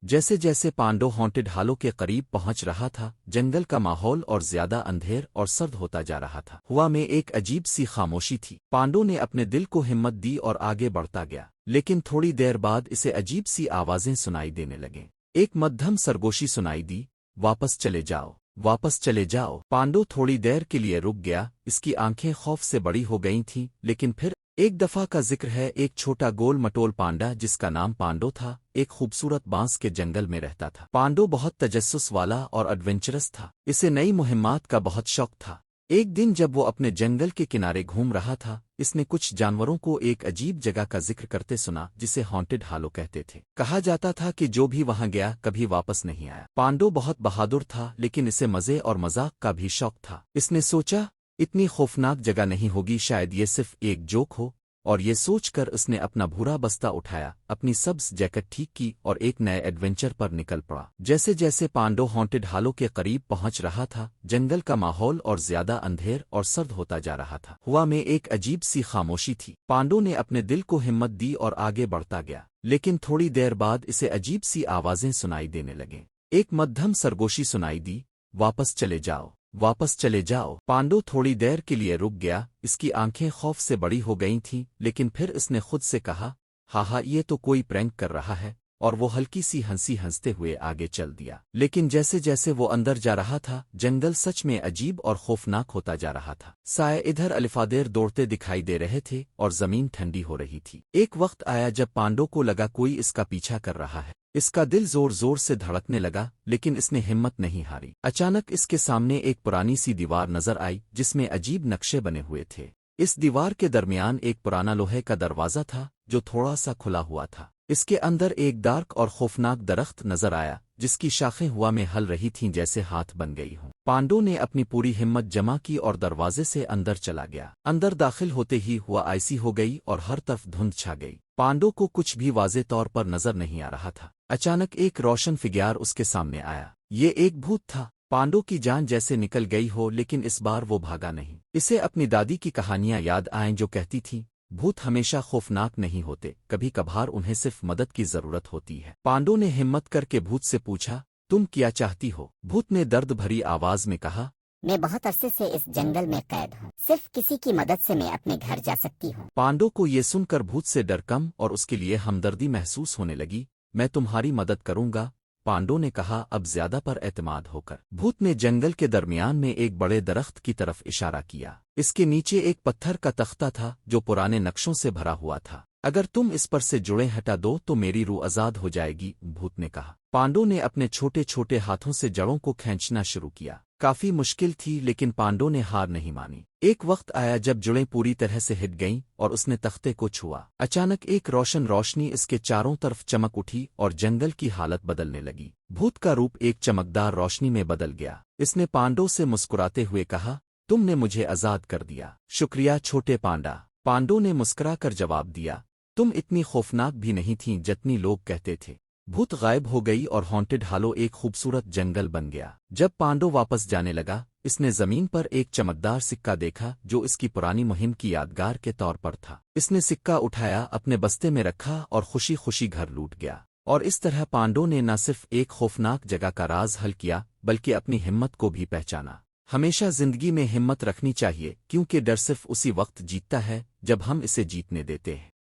जैसे जैसे पांडो हॉन्टेड हालों के करीब पहुंच रहा था, जंगल का माहौल और ज्यादा अंधेर और सर्द होता जा रहा था। हवा में एक अजीब सी खामोशी थी। पांडो ने अपने दिल को हिम्मत दी और आगे बढ़ता गया, लेकिन थोड़ी देर बाद इसे अजीब सी आवाजें सुनाई देने लगें। एक मध्यम सरगोशी सुनाई दी, वापस चले जाओ, वापस चले जाओ। पांडो थोड़ी देर के लिए रुक गया, इसकी आंखें खौफ से बड़ी हो गई थीं, लेकिन फिर एक दफा का जिक्र है, एक छोटा गोल मटोल पांडा जिसका नाम पांडो था, एक खूबसूरत बांस के जंगल में रहता था। पांडो बहुत तजस्सुस वाला और एडवेंचरस था। इसे नई मुहिम्मात का बहुत शौक था। एक दिन जब वो अपने जंगल के किनारे घूम रहा था, इसने कुछ जानवरों को एक अजीब जगह का जिक्र करते सुना जिसे हॉन्टेड हालो कहते थे। कहा जाता था कि जो भी वहां गया कभी वापस नहीं आया। पांडो बहुत बहादुर था, लेकिन इसे मजे और मजाक का भी शौक था। इसने सोचा, इतनी खौफनाक जगह नहीं होगी, शायद ये सिर्फ एक जोक हो, और ये सोचकर उसने अपना भूरा बस्ता उठाया, अपनी सब्ज जैकेट ठीक की और एक नए एडवेंचर पर निकल पड़ा। जैसे जैसे पांडो हॉन्टेड हालों के करीब पहुंच रहा था, जंगल का माहौल और ज्यादा अंधेर और सर्द होता जा रहा था। हवा में एक अजीब सी खामोशी थी। पांडो ने अपने दिल को हिम्मत दी और आगे बढ़ता गया, लेकिन थोड़ी देर बाद इसे अजीब सी आवाजें सुनाई देने लगें। एक मध्यम सरगोशी सुनाई दी, वापस चले जाओ, वापस चले जाओ। पांडो थोड़ी देर के लिए रुक गया, इसकी आंखें खौफ से बड़ी हो गई थीं, लेकिन फिर इसने खुद से कहा, हा ये तो कोई प्रैंक कर रहा है, और वो हल्की सी हंसी हंसते हुए आगे चल दिया। लेकिन जैसे जैसे वो अंदर जा रहा था, जंगल सच में अजीब और खौफनाक होता जा रहा था। साए इधर अलिफादेर दौड़ते दिखाई दे रहे थे और जमीन ठंडी हो रही थी। एक वक्त आया जब पांडो को लगा कोई इसका पीछा कर रहा है। इसका दिल जोर जोर से धड़कने लगा, लेकिन इसने हिम्मत नहीं हारी। अचानक इसके सामने एक पुरानी सी दीवार नजर आई जिसमें अजीब नक्शे बने हुए थे। इस दीवार के दरमियान एक पुराना लोहे का दरवाजा था जो थोड़ा सा खुला हुआ था। इसके अंदर एक डार्क और खौफनाक दरख्त नजर आया जिसकी शाखें हवा में हल रही थीं जैसे हाथ बन गई हों। पांडो ने अपनी पूरी हिम्मत जमा की और दरवाजे से अंदर चला गया। अंदर दाखिल होते ही हुआ ऐसी हो गई और हर तरफ धुंध छा गई। पांडो को कुछ भी वाज़े तौर पर नजर नहीं आ रहा था। अचानक एक रोशन फिग्यार उसके सामने आया। ये एक भूत था। पांडो की जान जैसे निकल गई हो, लेकिन इस बार वो भागा नहीं। इसे अपनी दादी की कहानियां याद आएं जो कहती थीं, भूत हमेशा खौफनाक नहीं होते, कभी कभार उन्हें सिर्फ मदद की जरूरत होती है। पांडो ने हिम्मत करके भूत से पूछा, तुम क्या चाहती हो? भूत ने दर्द भरी आवाज में कहा, मैं बहुत अरसे से इस जंगल में कैद हूँ, सिर्फ किसी की मदद से मैं अपने घर जा सकती हूँ। पांडो को ये सुनकर भूत से डर कम और उसके लिए हमदर्दी महसूस होने लगी। मैं तुम्हारी मदद करूंगा, पांडो ने कहा, अब ज्यादा पर एतमाद होकर। भूत ने जंगल के दरमियान में एक बड़े दरख्त की तरफ इशारा किया। इसके नीचे एक पत्थर का तख्ता था जो पुराने नक्शों से भरा हुआ था। अगर तुम इस पर से जुड़े हटा दो तो मेरी रूह आजाद हो जाएगी, भूत ने कहा। पांडो ने अपने छोटे छोटे हाथों से जड़ों को खींचना शुरू किया। काफी मुश्किल थी, लेकिन पांडो ने हार नहीं मानी। एक वक्त आया जब जुड़ें पूरी तरह से हिट गईं और उसने तख्ते को छुआ। अचानक एक रोशनी इसके चारों तरफ चमक उठी और जंगल की हालत बदलने लगी। भूत का रूप एक चमकदार रोशनी में बदल गया। इसने पांडो से मुस्कुराते हुए कहा, तुमने मुझे आजाद कर दिया। शुक्रिया छोटे पांडा, पांडो ने मुस्कुरा कर जवाब दिया। तुम इतनी खौफनाक भी नहीं थीं जितनी लोग कहते थे। भूत गायब हो गई और हॉन्टेड हालो एक खूबसूरत जंगल बन गया। जब पांडो वापस जाने लगा, इसने जमीन पर एक चमकदार सिक्का देखा जो इसकी पुरानी मुहिम की यादगार के तौर पर था। इसने सिक्का उठाया, अपने बस्ते में रखा और खुशी खुशी घर लूट गया। और इस तरह पांडो ने न सिर्फ एक खौफनाक जगह का राज हल किया, बल्कि अपनी हिम्मत को भी पहचाना। हमेशा जिंदगी में हिम्मत रखनी चाहिए, क्योंकि डर सिर्फ उसी वक्त जीतता है जब हम इसे जीतने देते हैं।